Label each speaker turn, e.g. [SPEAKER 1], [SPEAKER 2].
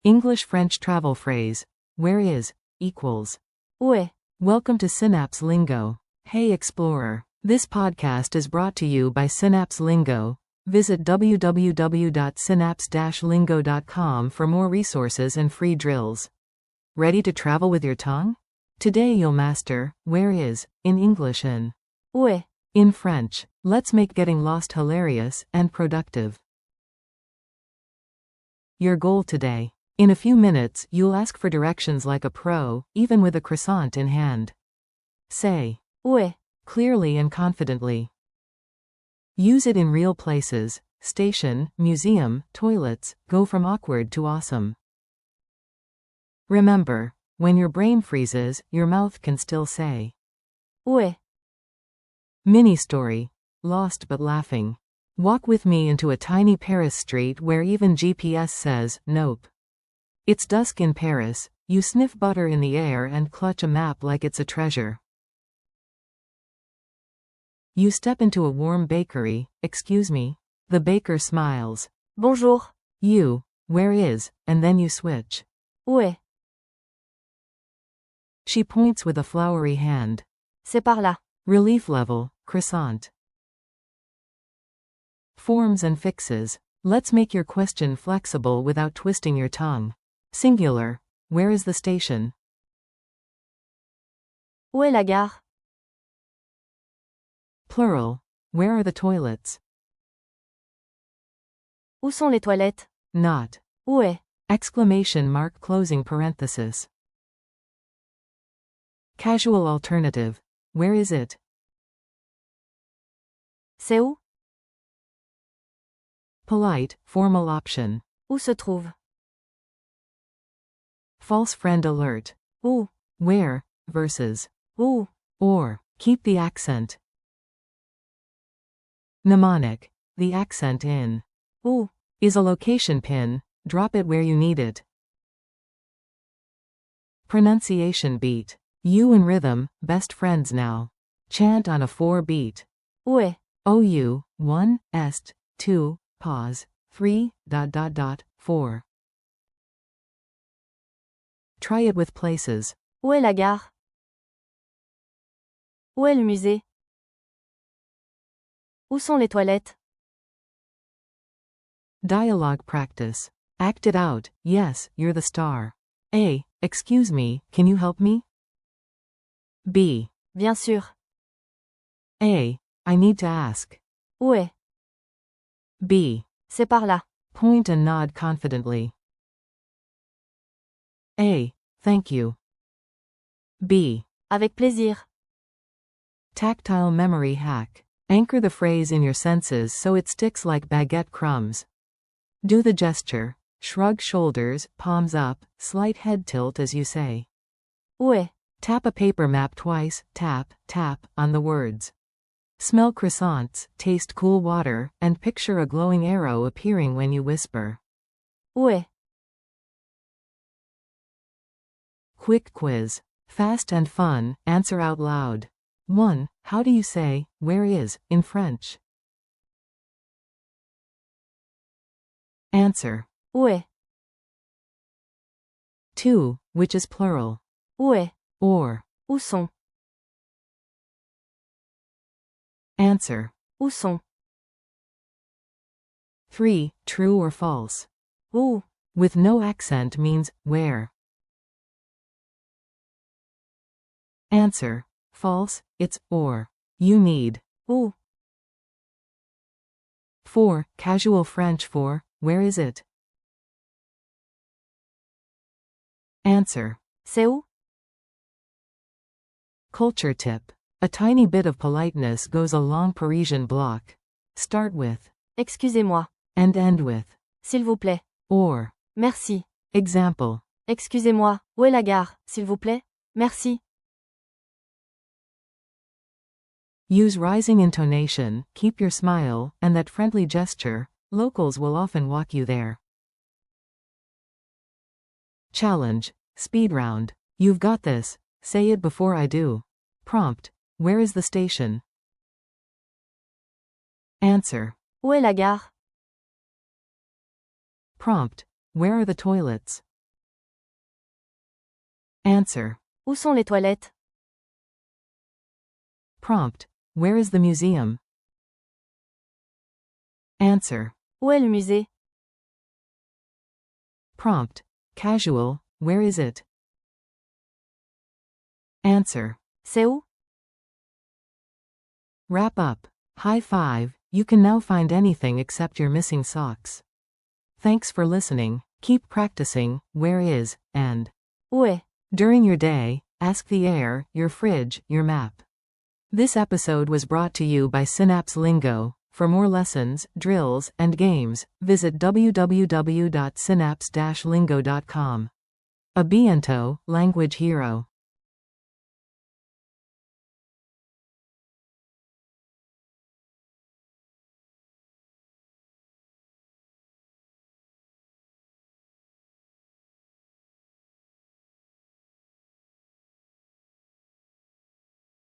[SPEAKER 1] English-French travel phrase. Where is equals.
[SPEAKER 2] Où est?
[SPEAKER 1] Welcome to Synapse Lingo. Hey Explorer. This podcast is brought to you by Synapse Lingo. Visit www.synapse-lingo.com for more resources and free drills. Ready to travel with your tongue? Today you'll master where is in English and
[SPEAKER 2] Où est?
[SPEAKER 1] in French. Let's make getting lost hilarious and productive. Your goal today. In a few minutes, you'll ask for directions like a pro, even with a croissant in hand. Say,
[SPEAKER 2] Où est?
[SPEAKER 1] clearly and confidently. Use it in real places, station, museum, toilets, go from awkward to awesome. Remember, when your brain freezes, your mouth can still say.
[SPEAKER 2] Où est?
[SPEAKER 1] Mini story. Lost but laughing. Walk with me into a tiny Paris street where even GPS says, nope. It's dusk in Paris, you sniff butter in the air and clutch a map like it's a treasure. You step into a warm bakery, excuse me. The baker smiles.
[SPEAKER 2] Bonjour.
[SPEAKER 1] You, where is, and then you switch.
[SPEAKER 2] Où est?
[SPEAKER 1] She points with a flowery hand.
[SPEAKER 2] C'est par là.
[SPEAKER 1] Relief level, croissant. Forms and fixes. Let's make your question flexible without twisting your tongue. Singular. Where is the station?
[SPEAKER 2] Où est la gare?
[SPEAKER 1] Plural. Where are the toilets?
[SPEAKER 2] Où sont les toilettes?
[SPEAKER 1] Not.
[SPEAKER 2] Où est?
[SPEAKER 1] Exclamation mark closing parenthesis. Casual alternative. Where is it?
[SPEAKER 2] C'est où?
[SPEAKER 1] Polite, formal option.
[SPEAKER 2] Où se trouve?
[SPEAKER 1] False friend alert.
[SPEAKER 2] Où?
[SPEAKER 1] Where, versus.
[SPEAKER 2] Où?
[SPEAKER 1] Or, keep the accent. Mnemonic. The accent in.
[SPEAKER 2] Où?
[SPEAKER 1] Is a location pin, drop it where you need it. Pronunciation beat. You and rhythm, best friends now. Chant on a 4-beat.
[SPEAKER 2] Où est?
[SPEAKER 1] OU, 1, est, 2, pause, 3, 4. Try it with places.
[SPEAKER 2] Où est la gare? Où est le musée? Où sont les toilettes?
[SPEAKER 1] Dialogue practice. Act it out. Yes, you're the star. A. Excuse me, can you help me? B.
[SPEAKER 2] Bien sûr.
[SPEAKER 1] A. I need to ask.
[SPEAKER 2] Où est? C'est
[SPEAKER 1] B.
[SPEAKER 2] par là.
[SPEAKER 1] Point and nod confidently. A. Thank you. B.
[SPEAKER 2] Avec plaisir.
[SPEAKER 1] Tactile memory hack. Anchor the phrase in your senses so it sticks like baguette crumbs. Do the gesture. Shrug shoulders, palms up, slight head tilt as you say.
[SPEAKER 2] Où est?
[SPEAKER 1] Tap a paper map twice, tap, tap, on the words. Smell croissants, taste cool water, and picture a glowing arrow appearing when you whisper.
[SPEAKER 2] Où est?
[SPEAKER 1] Quick quiz. Fast and fun, answer out loud. 1. How do you say, where is, in French? Answer.
[SPEAKER 2] Où est?
[SPEAKER 1] 2. Which is plural?
[SPEAKER 2] Où est?
[SPEAKER 1] Or.
[SPEAKER 2] Où sont?
[SPEAKER 1] Answer.
[SPEAKER 2] Où sont?
[SPEAKER 1] 3. True or false?
[SPEAKER 2] Où?
[SPEAKER 1] With no accent means, where. Answer. False, it's, or. You need.
[SPEAKER 2] Où?
[SPEAKER 1] 4. Casual French for, where is it? Answer.
[SPEAKER 2] C'est où?
[SPEAKER 1] Culture tip. A tiny bit of politeness goes a long Parisian block. Start with.
[SPEAKER 2] Excusez-moi.
[SPEAKER 1] And end with.
[SPEAKER 2] S'il vous plaît.
[SPEAKER 1] Or.
[SPEAKER 2] Merci.
[SPEAKER 1] Example.
[SPEAKER 2] Excusez-moi. Où est la gare, s'il vous plaît? Merci.
[SPEAKER 1] Use rising intonation, keep your smile, and that friendly gesture. Locals will often walk you there. Challenge. Speed round. You've got this. Say it before I do. Prompt. Where is the station? Answer.
[SPEAKER 2] Où est la gare?
[SPEAKER 1] Prompt. Where are the toilets? Answer.
[SPEAKER 2] Où sont les toilettes?
[SPEAKER 1] Prompt. Where is the museum? Answer.
[SPEAKER 2] Où est le musée?
[SPEAKER 1] Prompt. Casual. Where is it? Answer.
[SPEAKER 2] C'est où?
[SPEAKER 1] Wrap up. High five. You can now find anything except your missing socks. Thanks for listening. Keep practicing where is and
[SPEAKER 2] Où est?
[SPEAKER 1] during your day. Ask the air, your fridge, your map. This episode was brought to you by Synapse Lingo. For more lessons, drills, and games, visit www.synapse-lingo.com. A bientôt, language hero.